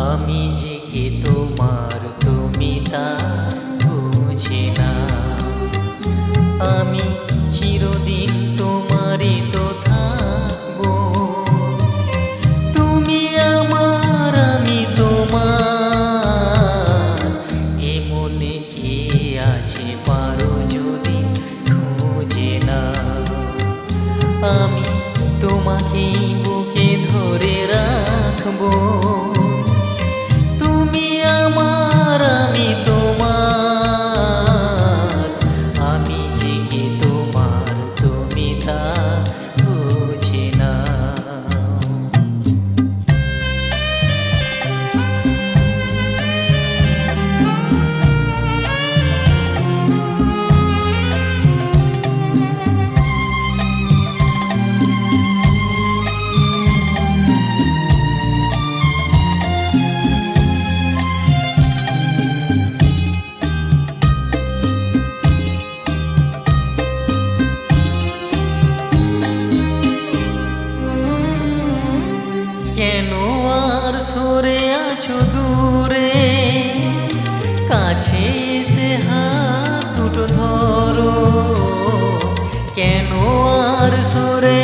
আমি যে কে তোমার তুমি তা বুঝে না। আমি চিরদিন তোমারই তো থাকবো। তুমি আমার আমি তোমার, এ মনে কি আছে পারো যদি খুঁজে না। আমি তোমাকেই বুকে ধরে রাখবো। তুমি আমার আমি তোমার, আমি যে কে তোমার তুমি তা বুঝে না। কেন আর সরে আছো দূরে, কাছে এসে হাত দুটো ধরো। কেন আর সরে